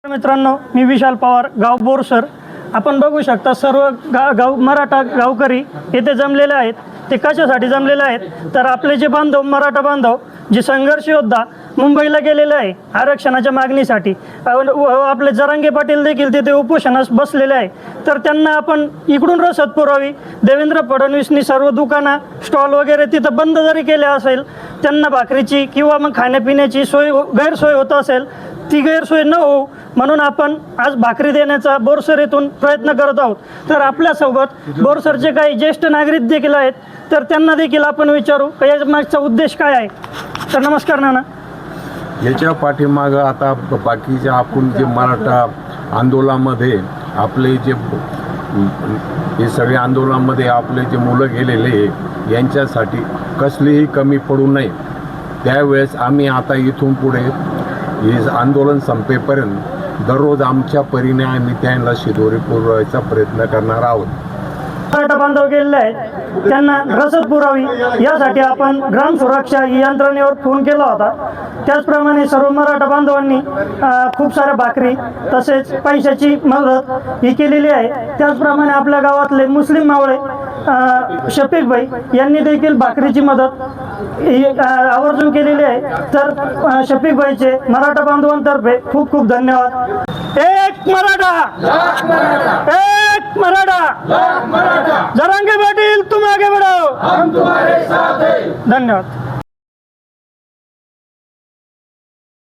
मित्रांनो, मी विशाल पवार, गाव बोरसर. आपण बघू शकता सर्व गाव मराठा गावकरी येथे जमलेले आहेत. ते कशासाठी जमलेले आहेत तर आपले जे बांधव मराठा बांधव जे संघर्ष योद्धा मुंबईला गेलेले आहे आरक्षणाच्या मागणीसाठी, आपले जरांगे पाटील देखील तिथे उपोषणास बसलेले आहे. तर त्यांना आपण इकडून रसद पुरावी. देवेंद्र फडणवीसनी सर्व दुकानं स्टॉल वगैरे तिथं बंद जरी केले असेल, त्यांना भाकरीची किंवा मग खाण्यापिण्याची गैरसोय होत असेल, ती गैरसोय न होऊ म्हणून आपण आज भाकरी देण्याचा बोरसर येथून प्रयत्न करत आहोत. तर आपल्यासोबत बोरसरचे काही ज्येष्ठ नागरिक देखील आहेत, तर त्यांना देखील आपण विचारू की याच्या मागचा उद्देश काय आहे. तर नमस्कार नाना. याच्या पाठीमागं आता बाकीचे आपण जे मराठा आंदोलनामध्ये आपले जे हे सगळे आंदोलनामध्ये आपले जे मुलं गेलेले यांच्यासाठी कसलीही कमी पडू नये, त्यावेळेस आम्ही आता इथून पुढे हे आंदोलन संपेपर्यंत दररोज आमच्या परीने आम्ही त्यांना शिदोरी पुरवायचा प्रयत्न करणार आहोत. मराठा बांधव गेलेले आहेत, त्यांना रसद पुरावी यासाठी आपण ग्राम सुरक्षा यंत्रणेवर फोन केला होता. त्याचप्रमाणे सर्व मराठा बांधवांनी खूप साऱ्या भाकरी तसेच पैशाची मदत ही केलेली आहे. त्याचप्रमाणे आपल्या गावातले मुस्लिम मावळे शफीक भाई यांनी देखील भाकरीची मदत आवर्जून केलेली आहे. तर शफीक भाईचे मराठा बांधवांतर्फे खूप खूप धन्यवाद. एक मराठा, एक मराठा, जरांगे पाटील तुम आगे बढ़ो, हम तुम्हारे साथ हैं. धन्यवाद.